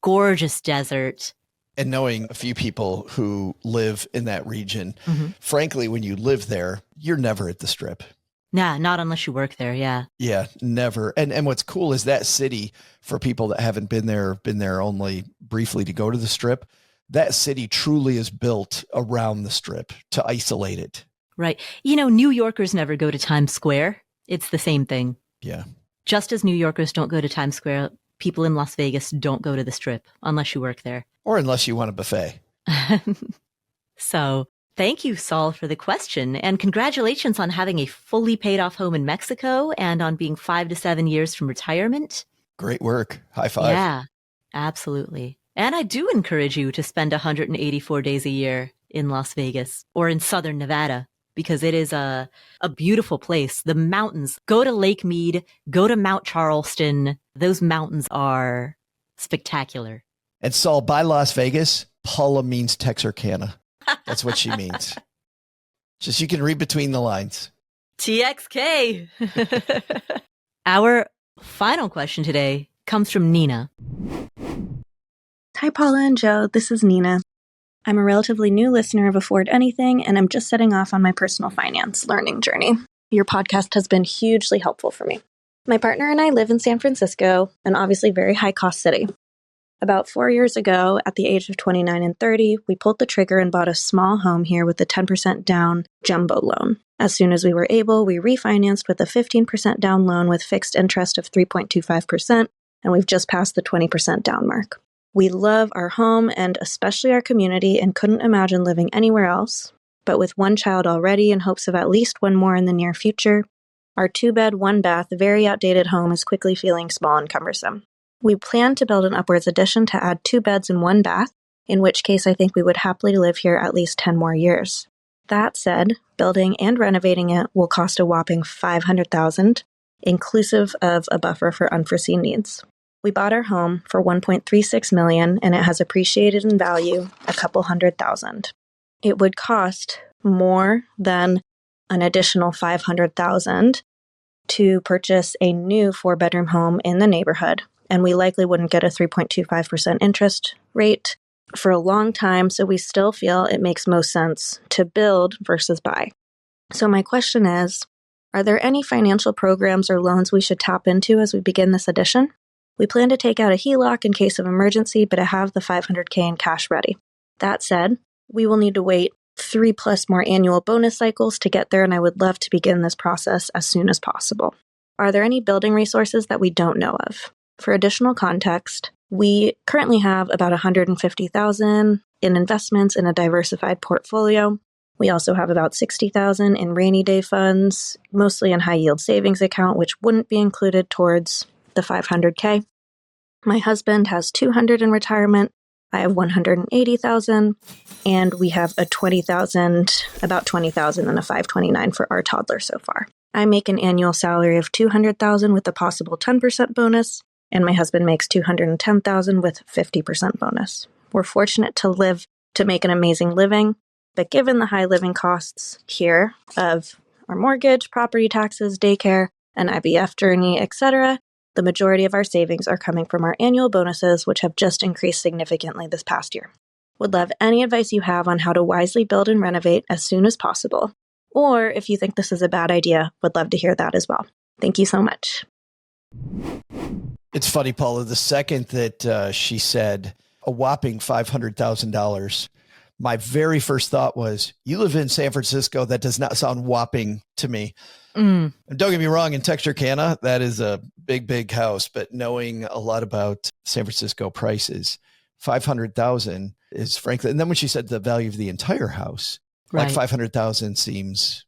gorgeous desert. And knowing a few people who live in that region, frankly, when you live there, you're never at the Strip. Nah, not unless you work there. Yeah. Yeah, never. And what's cool is that city, for people that haven't been there only briefly to go to the Strip, that city truly is built around the Strip to isolate it. Right. You know, New Yorkers never go to Times Square. It's the same thing. Yeah. Just as New Yorkers don't go to Times Square, people in Las Vegas don't go to the Strip unless you work there. Or unless you want a buffet. So thank you, Saul, for the question. And congratulations on having a fully paid off home in Mexico and on being 5 to 7 years from retirement. Great work. High five. Yeah, absolutely. And I do encourage you to spend 184 days a year in Las Vegas or in southern Nevada, because it is a beautiful place. The mountains, go to Lake Mead, go to Mount Charleston. Those mountains are spectacular. And Saul, by Las Vegas, Paula means Texarkana. That's what she means. Just you can read between the lines. TXK. Our final question today comes from Nina. Hi, Paula and Joe. This is Nina. I'm a relatively new listener of Afford Anything, and I'm just setting off on my personal finance learning journey. Your podcast has been hugely helpful for me. My partner and I live in San Francisco, an obviously very high-cost city. About 4 years ago, at the age of 29 and 30, we pulled the trigger and bought a small home here with a 10% down jumbo loan. As soon as we were able, we refinanced with a 15% down loan with fixed interest of 3.25%, and we've just passed the 20% down mark. We love our home and especially our community and couldn't imagine living anywhere else. But with one child already in hopes of at least one more in the near future, our 2-bed, 1-bath, very outdated home is quickly feeling small and cumbersome. We plan to build an upwards addition to add 2 beds and 1 bath, in which case I think we would happily live here at least 10 more years. That said, building and renovating it will cost a whopping $500,000, inclusive of a buffer for unforeseen needs. We bought our home for $1.36 million, and it has appreciated in value a couple $100,000. It would cost more than an additional $500,000 to purchase a new 4-bedroom home in the neighborhood, and we likely wouldn't get a 3.25% interest rate for a long time, so we still feel it makes most sense to build versus buy. So my question is, are there any financial programs or loans we should tap into as we begin this addition? We plan to take out a HELOC in case of emergency, but I have the $500K in cash ready. That said, we will need to wait 3+ more annual bonus cycles to get there, and I would love to begin this process as soon as possible. Are there any building resources that we don't know of? For additional context, we currently have about $150,000 in investments in a diversified portfolio. We also have about $60,000 in rainy day funds, mostly in high yield savings account, which wouldn't be included towards the $500K. My husband has $200,000 in retirement. I have $180,000, and we have about $20,000 and a 529 for our toddler so far. I make an annual salary of $200,000 with a possible 10% bonus, and my husband makes $210,000 with 50% bonus. We're fortunate to make an amazing living, but given the high living costs here of our mortgage, property taxes, daycare, an IVF journey, etc., the majority of our savings are coming from our annual bonuses, which have just increased significantly this past year. Would love any advice you have on how to wisely build and renovate as soon as possible. Or if you think this is a bad idea, would love to hear that as well. Thank you so much. It's funny, Paula, the second that she said a whopping $500,000, my very first thought was, you live in San Francisco. That does not sound whopping to me. And don't get me wrong, in Texarkana, that is a big, big house. But knowing a lot about San Francisco prices, 500,000 is frankly, and then when she said the value of the entire house, Right. like 500,000 seems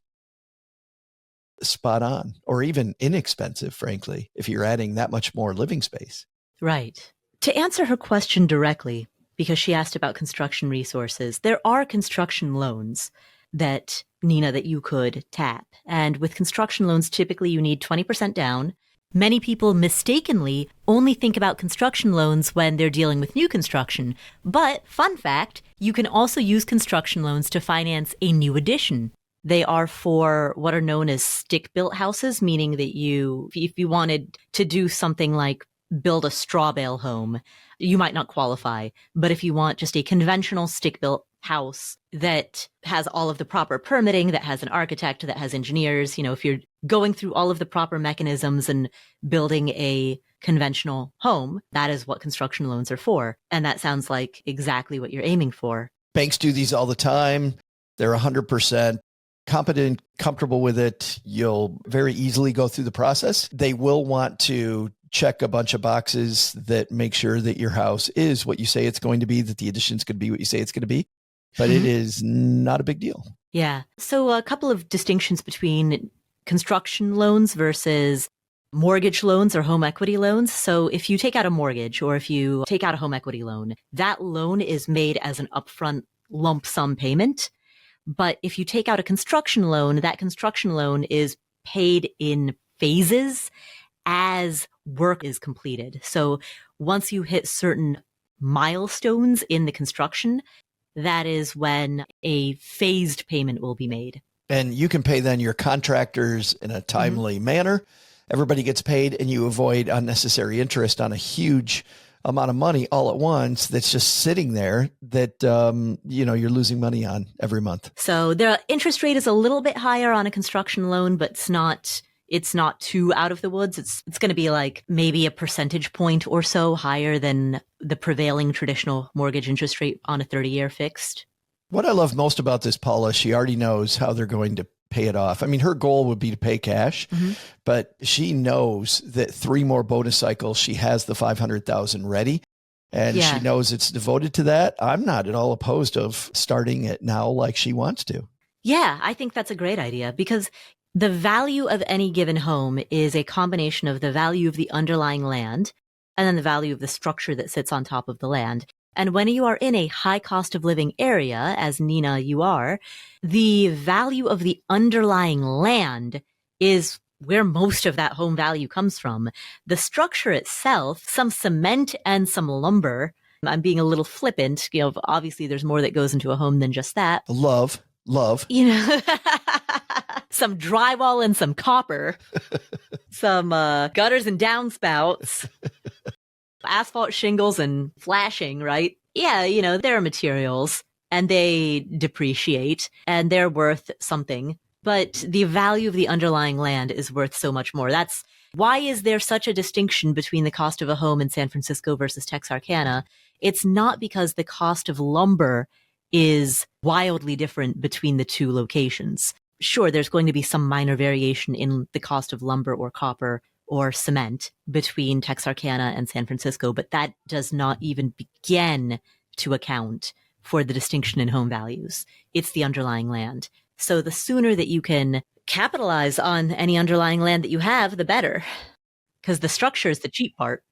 spot on, or even inexpensive, frankly, if you're adding that much more living space. Right. To answer her question directly, because she asked about construction resources, there are construction loans that, Nina, that you could tap. And with construction loans, typically you need 20% down. Many people mistakenly only think about construction loans when they're dealing with new construction. But fun fact, you can also use construction loans to finance a new addition. They are for what are known as stick-built houses, meaning that if you wanted to do something like build a straw bale home, you might not qualify. But if you want just a conventional stick-built house that has all of the proper permitting, that has an architect, that has engineers, if you're going through all of the proper mechanisms and building a conventional home, that is what construction loans are for. And that sounds like exactly what you're aiming for. Banks do these all the time. They're 100% competent, comfortable with it. You'll very easily go through the process. They will want to check a bunch of boxes that make sure that your house is what you say it's going to be, that the addition's going to be what you say it's going to be. But it is not a big deal. Yeah. So a couple of distinctions between construction loans versus mortgage loans or home equity loans. So if you take out a mortgage or if you take out a home equity loan, that loan is made as an upfront lump sum payment. But if you take out a construction loan, that construction loan is paid in phases as work is completed. So once you hit certain milestones in the construction, that is when a phased payment will be made. And you can pay then your contractors in a timely manner. Everybody gets paid and you avoid unnecessary interest on a huge amount of money all at once that's just sitting there that, you're losing money on every month. So the interest rate is a little bit higher on a construction loan, but it's not too out of the woods. It's going to be like maybe a percentage point or so higher than the prevailing traditional mortgage interest rate on a 30-year fixed. What I love most about this, Paula, she already knows how they're going to pay it off. I mean, her goal would be to pay cash, but she knows that 3 more bonus cycles, she has the 500,000 ready. And she knows it's devoted to that. I'm not at all opposed of starting it now like she wants to. Yeah, I think that's a great idea because the value of any given home is a combination of the value of the underlying land and then the value of the structure that sits on top of the land. And when you are in a high cost of living area, as Nina, you are, the value of the underlying land is where most of that home value comes from. The structure itself, some cement and some lumber, I'm being a little flippant, obviously there's more that goes into a home than just that. Love. Some drywall and some copper, some gutters and downspouts, asphalt shingles and flashing, right? Yeah, there are materials and they depreciate and they're worth something, but the value of the underlying land is worth so much more. That's why is there such a distinction between the cost of a home in San Francisco versus Texarkana? It's not because the cost of lumber is wildly different between the two locations. Sure, there's going to be some minor variation in the cost of lumber or copper or cement between Texarkana and San Francisco, but that does not even begin to account for the distinction in home values. It's the underlying land. So the sooner that you can capitalize on any underlying land that you have, the better, because the structure is the cheap part.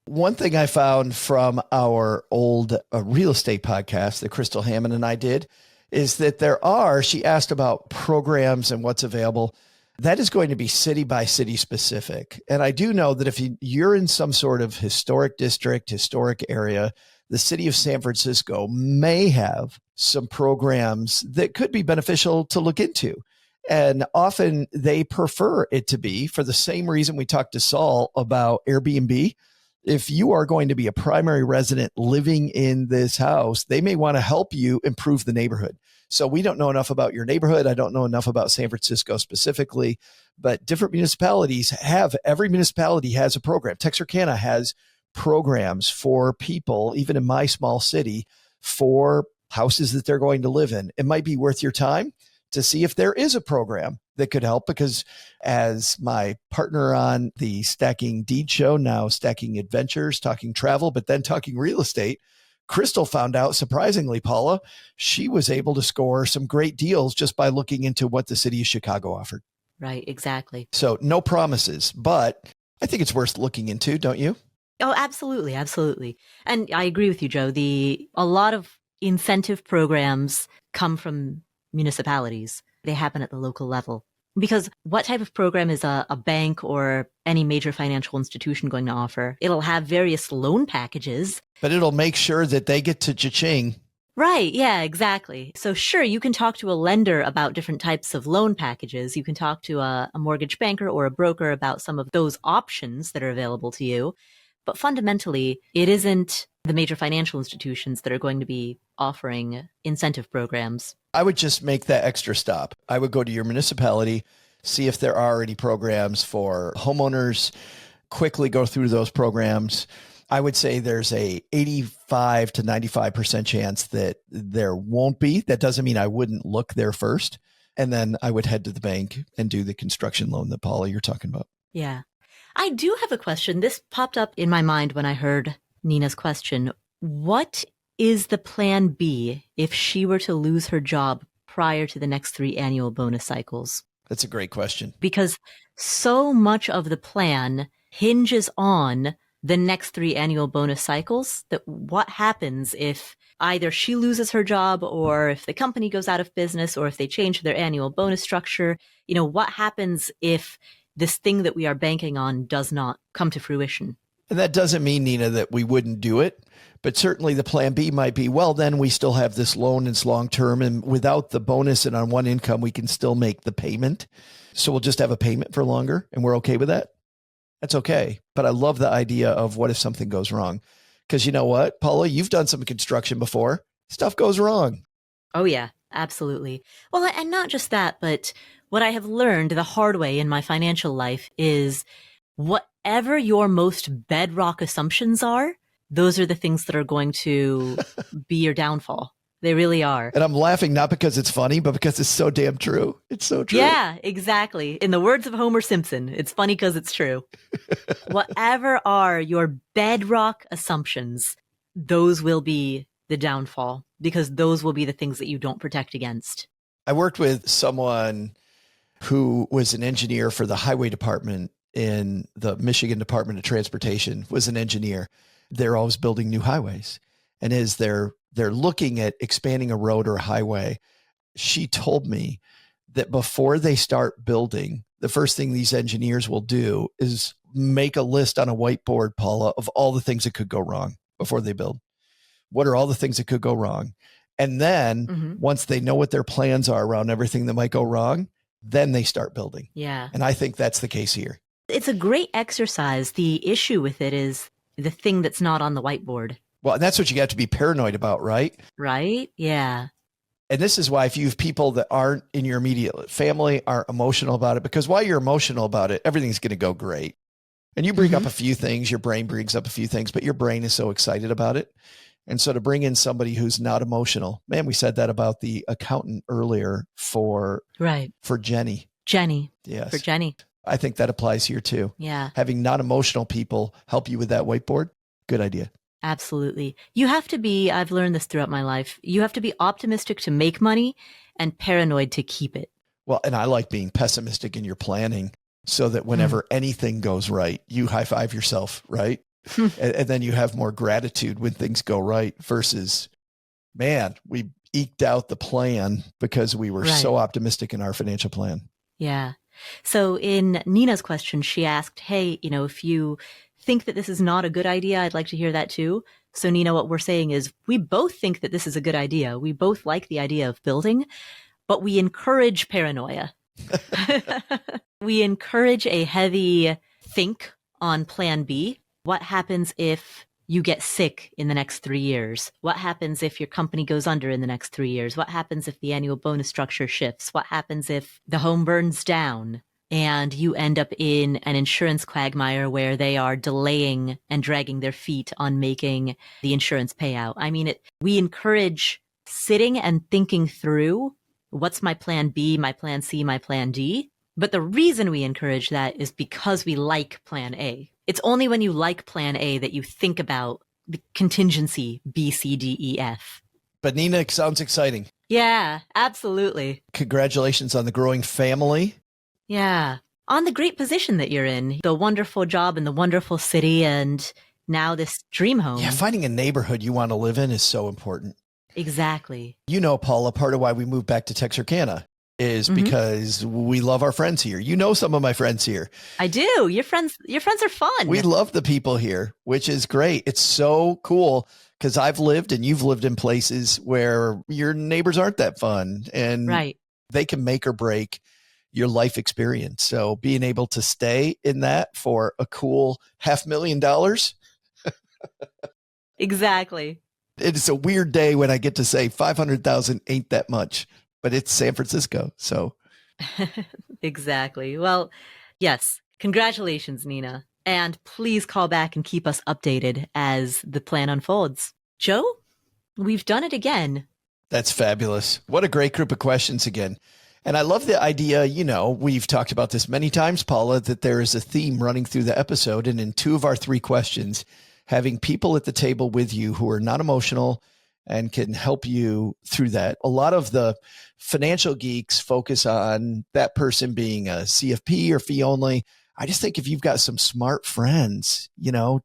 One thing I found from our old real estate podcast that Crystal Hammond and I did is that she asked about programs and what's available. That is going to be city by city specific. And I do know that if you're in some sort of historic district, historic area, the city of San Francisco may have some programs that could be beneficial to look into. And often they prefer it to be, for the same reason we talked to Saul about Airbnb. If you are going to be a primary resident living in this house, they may want to help you improve the neighborhood. So we don't know enough about your neighborhood. I don't know enough about San Francisco specifically, but different municipalities every municipality has a program. Texarkana has programs for people, even in my small city, for houses that they're going to live in. It might be worth your time to see if there is a program that could help, because as my partner on the Stacking Deed show, now Stacking Adventures, talking travel, but then talking real estate, Crystal found out, surprisingly, Paula, she was able to score some great deals just by looking into what the city of Chicago offered. Right, exactly. So no promises, but I think it's worth looking into, don't you? Oh, absolutely. Absolutely. And I agree with you, Joe. A lot of incentive programs come from municipalities. They happen at the local level. Because what type of program is a bank or any major financial institution going to offer? It'll have various loan packages. But it'll make sure that they get to cha-ching. Right. Yeah, exactly. So sure, you can talk to a lender about different types of loan packages. You can talk to a mortgage banker or a broker about some of those options that are available to you. But fundamentally, it isn't the major financial institutions that are going to be offering incentive programs. I would just make that extra stop. I would go to your municipality, see if there are any programs for homeowners, quickly go through those programs. I would say there's a 85 to 95% chance that there won't be. That doesn't mean I wouldn't look there first. And then I would head to the bank and do the construction loan that, Paula, you're talking about. Yeah. I do have a question. This popped up in my mind when I heard Nina's question. What is the plan B if she were to lose her job prior to the next 3 annual bonus cycles? That's a great question. Because so much of the plan hinges on the next 3 annual bonus cycles, that what happens if either she loses her job, or if the company goes out of business, or if they change their annual bonus structure. What happens if this thing that we are banking on does not come to fruition? And that doesn't mean, Nina, that we wouldn't do it, but certainly the plan B might be, well, then we still have this loan, it's long-term, and without the bonus and on one income, we can still make the payment. So we'll just have a payment for longer, and we're okay with that. That's okay. But I love the idea of what if something goes wrong? Because you know what, Paula, you've done some construction before. Stuff goes wrong. Oh, yeah, absolutely. Well, and not just that, but what I have learned the hard way in my financial life is whatever your most bedrock assumptions are, those are the things that are going to be your downfall. They really are. And I'm laughing not because it's funny, but because it's so damn true. It's so true. Yeah, exactly. In the words of Homer Simpson, it's funny because it's true. Whatever are your bedrock assumptions, those will be the downfall, because those will be the things that you don't protect against. I worked with someone who was an engineer for the highway department in the Michigan Department of Transportation, was an engineer. They're always building new highways. And as they're looking at expanding a road or a highway, she told me that before they start building, the first thing these engineers will do is make a list on a whiteboard, Paula, of all the things that could go wrong before they build. What are all the things that could go wrong? And then once they know what their plans are around everything that might go wrong, then they start building. Yeah. And I think that's the case here. It's a great exercise. The issue with it is the thing that's not on the whiteboard. Well, and that's what you got to be paranoid about, right? Right? Yeah. And this is why if you have people that aren't in your immediate family, aren't emotional about it, because while you're emotional about it, everything's going to go great. And you bring up a few things, your brain brings up a few things, but your brain is so excited about it. And so to bring in somebody who's not emotional, man, we said that about the accountant earlier for Jenny. Yes. For Jenny. I think that applies here too. Yeah. Having non-emotional people help you with that whiteboard. Good idea. Absolutely. You have to be, I've learned this throughout my life, you have to be optimistic to make money and paranoid to keep it. Well, and I like being pessimistic in your planning so that whenever anything goes right, you high five yourself, right? and then you have more gratitude when things go right versus, man, we eked out the plan because we were so optimistic in our financial plan. Yeah. So in Nina's question, she asked, hey, if you think that this is not a good idea, I'd like to hear that too. So Nina, what we're saying is we both think that this is a good idea. We both like the idea of building, but we encourage paranoia. We encourage a heavy think on plan B. What happens if you get sick in the next 3 years? What happens if your company goes under in the next 3 years? What happens if the annual bonus structure shifts? What happens if the home burns down and you end up in an insurance quagmire where they are delaying and dragging their feet on making the insurance payout? I mean, we encourage sitting and thinking through what's my plan B, my plan C, my plan D. But the reason we encourage that is because we like plan A. It's only when you like plan A that you think about the contingency B, C, D, E, F. But Nina, it sounds exciting. Yeah, absolutely. Congratulations on the growing family. Yeah. On the great position that you're in, the wonderful job in the wonderful city, and now this dream home. Yeah, finding a neighborhood you want to live in is so important. Exactly. You know, Paula, part of why we moved back to Texarkana is because we love our friends here. You know some of my friends here. I do. Your friends are fun. We love the people here, which is great. It's so cool because I've lived and you've lived in places where your neighbors aren't that fun and they can make or break your life experience. So being able to stay in that for a cool $500,000. Exactly. It's a weird day when I get to say 500,000 ain't that much. But it's San Francisco, so. Exactly. Well, yes. Congratulations, Nina. And please call back and keep us updated as the plan unfolds. Joe, we've done it again. That's fabulous. What a great group of questions again. And I love the idea, we've talked about this many times, Paula, that there is a theme running through the episode. And in 2 of our 3 questions, having people at the table with you who are not emotional and can help you through that. A lot of the financial geeks focus on that person being a CFP or fee only. I just think if you've got some smart friends,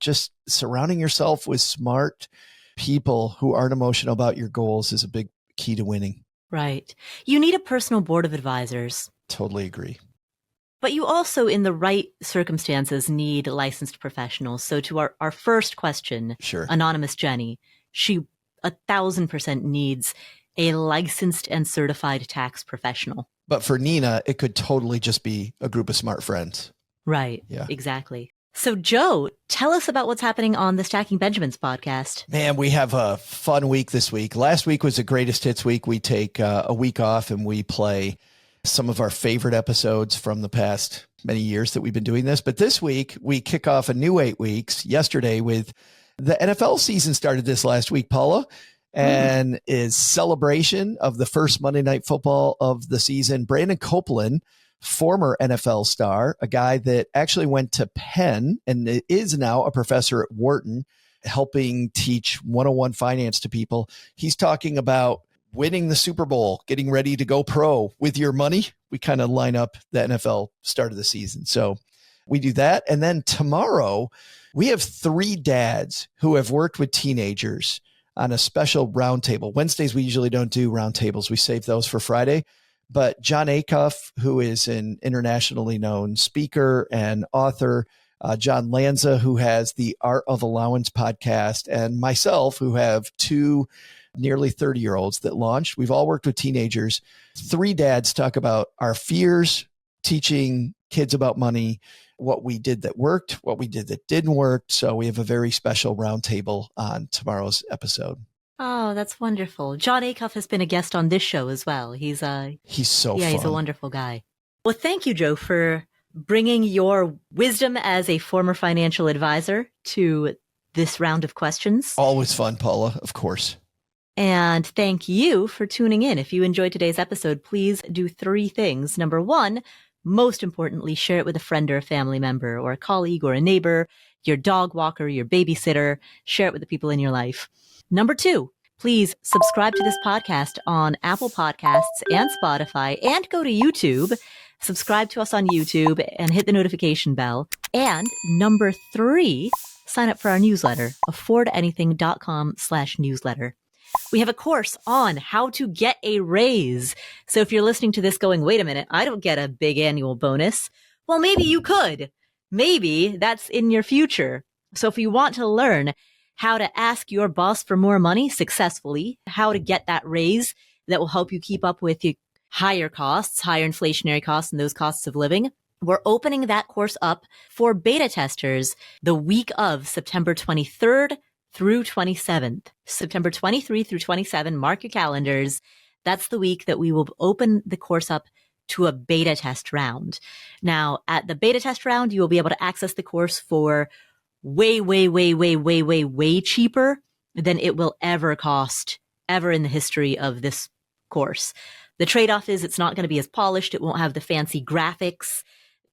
just surrounding yourself with smart people who aren't emotional about your goals is a big key to winning. Right. You need a personal board of advisors. Totally agree. But you also, in the right circumstances, need licensed professionals. So to our first question, Anonymous Jenny, she 1,000% needs a licensed and certified tax professional. But for Nina, it could totally just be a group of smart friends. Right. Yeah. Exactly. So Joe, tell us about what's happening on the Stacking Benjamins podcast. Man, we have a fun week this week. Last week was the greatest hits week. We take a week off and we play some of our favorite episodes from the past many years that we've been doing this. But this week, we kick off a new 8 weeks yesterday with the NFL season started this last week, Paula, and is celebration of the first Monday Night Football of the season. Brandon Copeland, former NFL star, a guy that actually went to Penn and is now a professor at Wharton, helping teach 101 finance to people. He's talking about winning the Super Bowl, getting ready to go pro with your money. We kind of line up the NFL start of the season. So we do that. And then tomorrow, we have 3 dads who have worked with teenagers on a special roundtable. Wednesdays, we usually don't do roundtables. We save those for Friday. But John Acuff, who is an internationally known speaker and author, John Lanza, who has the Art of Allowance podcast, and myself, who have 2 nearly 30-year-olds that launched. We've all worked with teenagers. 3 dads talk about our fears, teaching kids about money, what we did that worked, what we did that didn't work. So we have a very special roundtable on tomorrow's episode. Oh, that's wonderful. John Acuff has been a guest on this show as well. He's so fun. He's a wonderful guy. Well, thank you, Joe, for bringing your wisdom as a former financial advisor to this round of questions. Always fun, Paula, of course. And thank you for tuning in. If you enjoyed today's episode, please do 3 things. Number 1, most importantly, share it with a friend or a family member or a colleague or a neighbor, your dog walker, your babysitter. Share it with the people in your life. Number 2, please subscribe to this podcast on Apple Podcasts and Spotify, and go to YouTube. Subscribe to us on YouTube and hit the notification bell. And number 3, sign up for our newsletter, affordanything.com/newsletter. We have a course on how to get a raise. So if you're listening to this going, wait a minute, I don't get a big annual bonus. Well, maybe you could. Maybe that's in your future. So if you want to learn how to ask your boss for more money successfully, how to get that raise that will help you keep up with your higher costs, higher inflationary costs, and those costs of living, we're opening that course up for beta testers the week of September 23rd through 27th. September 23 through 27, mark your calendars. That's the week that we will open the course up to a beta test round. Now, at the beta test round, you will be able to access the course for way cheaper than it will ever cost ever in the history of this course. The trade-off is it's not going to be as polished. It won't have the fancy graphics,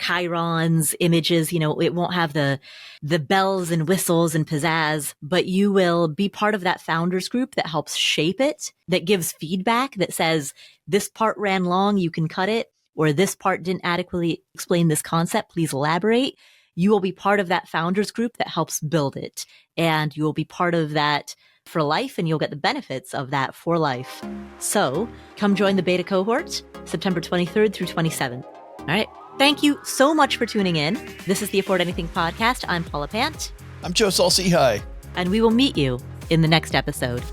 chyrons, images, it won't have the bells and whistles and pizzazz, but you will be part of that founders group that helps shape it, that gives feedback, that says this part ran long, you can cut it, or this part didn't adequately explain this concept, please elaborate. You will be part of that founders group that helps build it, and you will be part of that for life, and you'll get the benefits of that for life. So come join the beta cohort, September 23rd through 27th. All right. Thank you so much for tuning in. This is the Afford Anything podcast. I'm Paula Pant. I'm Joe Saul-Sehy. And we will meet you in the next episode.